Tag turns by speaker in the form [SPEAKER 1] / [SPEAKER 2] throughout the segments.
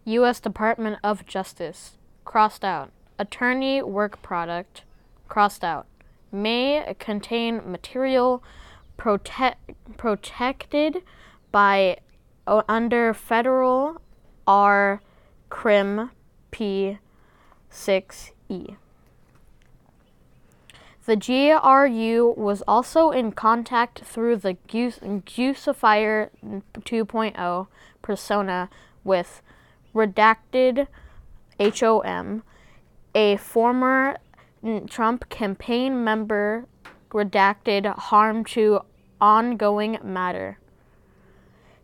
[SPEAKER 1] U.S. Department of Justice, crossed out. Attorney work product, crossed out. May contain material protected by under federal R. Crim P. 6E. The GRU was also in contact through the Guccifier 2.0 persona with redacted HOM, a former Trump campaign member, redacted harm to ongoing matter.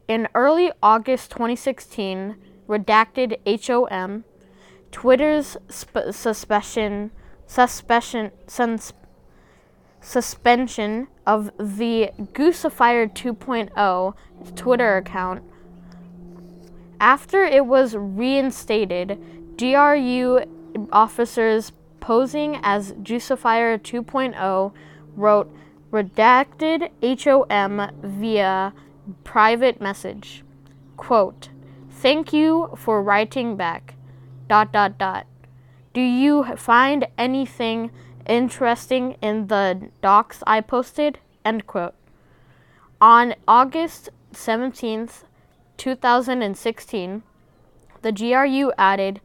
[SPEAKER 1] In early August 2016, redacted HOM, Twitter's suspension of the Guccifier 2.0 Twitter account. After it was reinstated, GRU officers posing as Guccifier 2.0 wrote redacted HOM via private message. Quote, "Thank you for writing back. ... Do you find anything interesting in the docs I posted?" End quote. On August 17th, 2016, the GRU added,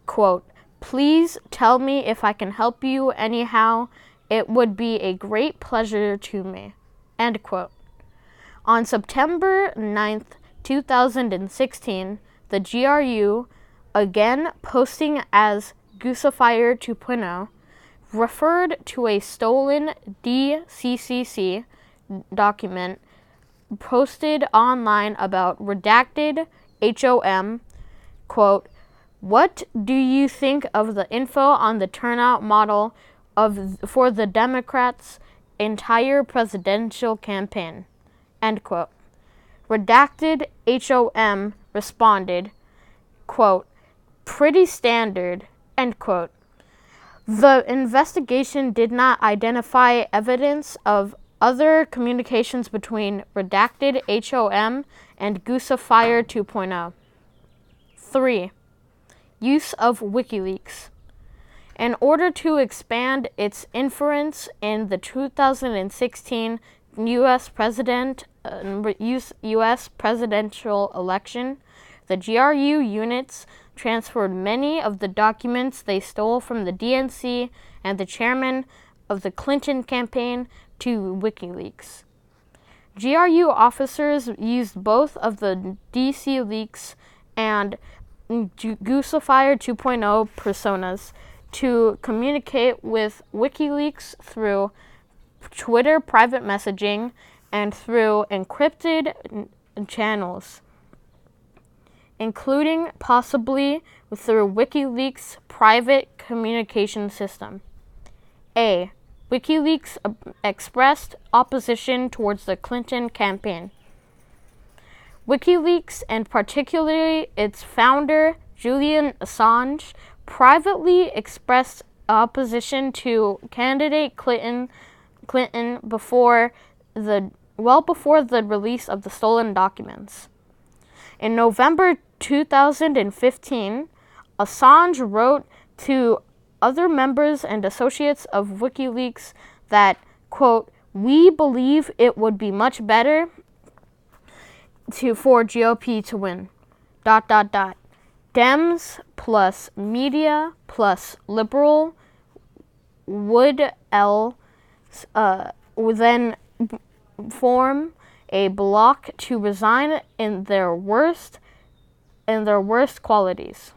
[SPEAKER 1] quote, "Please tell me if I can help you anyhow. It would be a great pleasure to me." End quote. On September 9th, 2016, the GRU, again posting as Guccifier 2.0, referred to a stolen DCCC document posted online about redacted HOM, quote, "What do you think of the info on the turnout model for the Democrats' entire presidential campaign?" End quote. Redacted HOM responded, quote, "Pretty standard," end quote. The investigation did not identify evidence of other communications between redacted HOM and Guccifier 2.0. 3. Use of WikiLeaks. In order to expand its influence in the 2016 U.S. presidential election, the GRU units transferred many of the documents they stole from the DNC and the chairman of the Clinton campaign to WikiLeaks. GRU officers used both of the DC Leaks and Guccifier 2.0 personas to communicate with WikiLeaks through Twitter private messaging and through encrypted channels, including possibly through WikiLeaks' private communication system. A. WikiLeaks expressed opposition towards the Clinton campaign. WikiLeaks, and particularly its founder, Julian Assange, privately expressed opposition to candidate Clinton before the release of the stolen documents. In November 2015, Assange wrote to other members and associates of WikiLeaks that, quote, "We believe it would be much better for GOP to win, ... Dems plus media plus liberal would then form a bloc to resign in their worst qualities, ...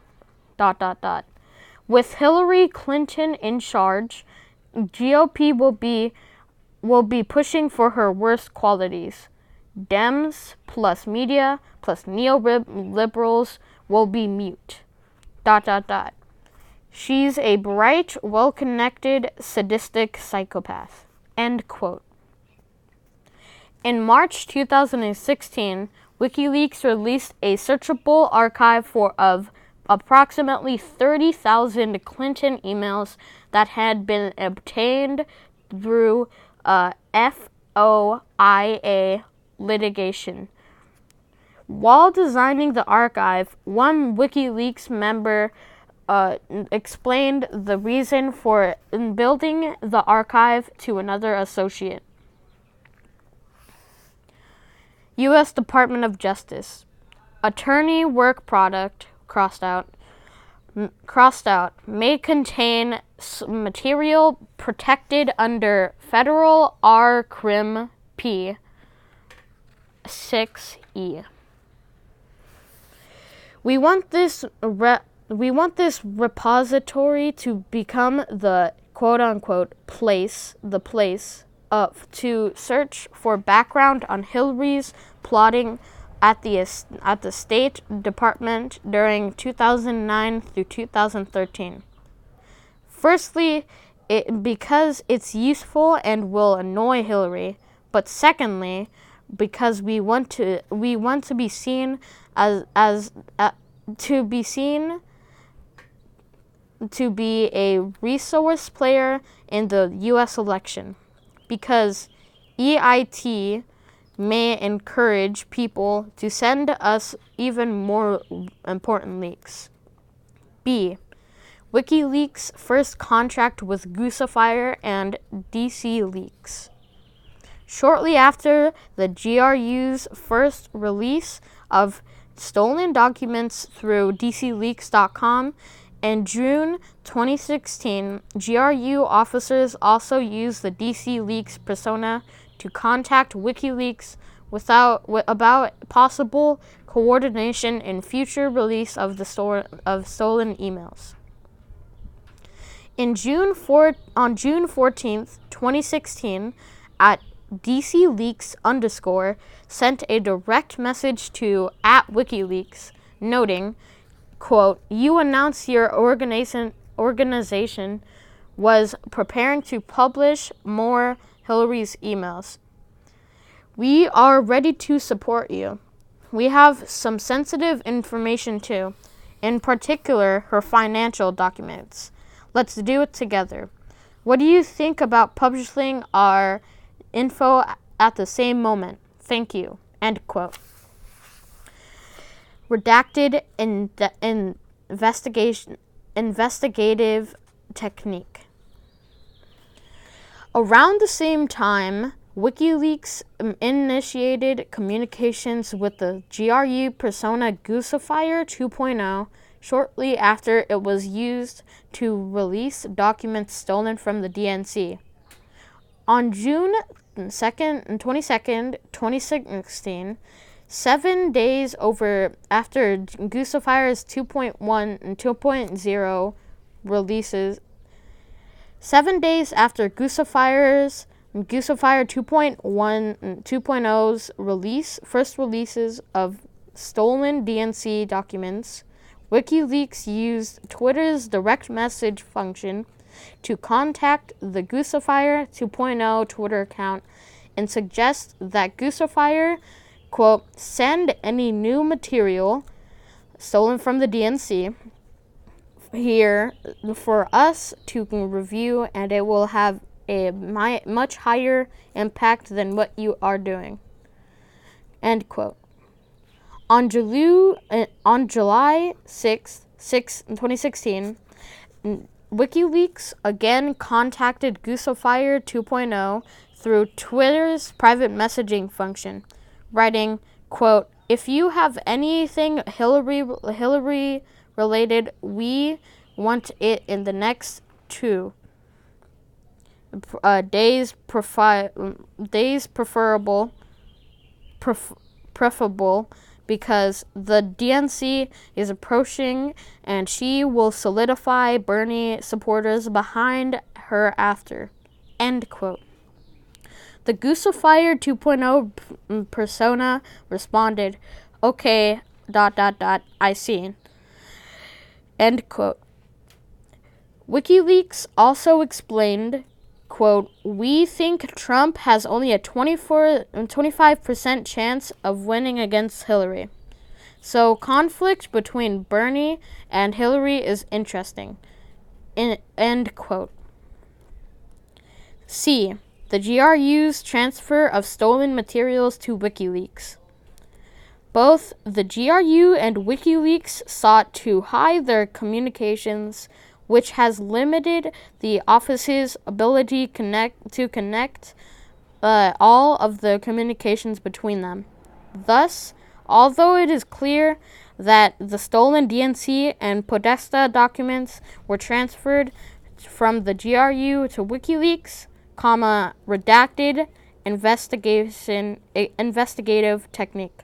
[SPEAKER 1] With Hillary Clinton in charge, GOP will be pushing for her worst qualities. Dems plus media plus neoliberals will be mute, ... She's a bright, well-connected, sadistic psychopath." End quote. In March 2016, WikiLeaks released a searchable archive of approximately 30,000 Clinton emails that had been obtained through FOIA litigation. While designing the archive, one WikiLeaks member explained the reason for building the archive to another associate. U.S. Department of Justice. Attorney work product, crossed out, may contain material protected under Federal R-Crim P. 6E. We want this repository to become the quote-unquote place to search for background on Hillary's plotting at the State Department during 2009 through 2013. Firstly, because it's useful and will annoy Hillary, but secondly, because we want to be seen to be a resource player in the U.S. election, because EIT may encourage people to send us even more important leaks. B. WikiLeaks' first contract with Goosefire and DC Leaks. Shortly after the GRU's first release of stolen documents through DCLeaks.com, in June 2016, GRU officers also used the DC Leaks persona to contact WikiLeaks about possible coordination in future release of the stolen emails. On June 14th, 2016, at DCLeaks _ sent a direct message to @WikiLeaks, noting, quote, "You announced your organization was preparing to publish more Hillary's emails. We are ready to support you. We have some sensitive information too, in particular her financial documents. Let's do it together. What do you think about publishing our info at the same moment? Thank you." End quote. Redacted investigative technique. Around the same time, WikiLeaks initiated communications with the GRU persona Goosefire 2.0 shortly after it was used to release documents stolen from the DNC. On June 22nd, 2016, 7 days after Goosefire's 2.1 and 2.0 releases, 7 days after Goosefire 2.1 and 2.0's first releases of stolen DNC documents, WikiLeaks used Twitter's direct message function to contact the Goosefire 2.0 Twitter account and suggest that Goosefire, quote, "send any new material stolen from the DNC here for us to review, and it will have a much higher impact than what you are doing." End quote. On July 6, 2016, WikiLeaks again contacted Goosefire 2.0 through Twitter's private messaging function, writing, quote, "If you have anything Hillary related, we want it in the next 2 days, preferable, because the DNC is approaching and she will solidify Bernie supporters behind her after." End quote. The Goosefire 2.0 persona responded, "Okay, ... I see." End quote. WikiLeaks also explained, quote, "We think Trump has only a 25% chance of winning against Hillary. So conflict between Bernie and Hillary is interesting." End quote. C. The GRU's transfer of stolen materials to WikiLeaks. Both the GRU and WikiLeaks sought to hide their communications, which has limited the office's ability to connect all of the communications between them. Thus, although it is clear that the stolen DNC and Podesta documents were transferred from the GRU to WikiLeaks, redacted investigative technique.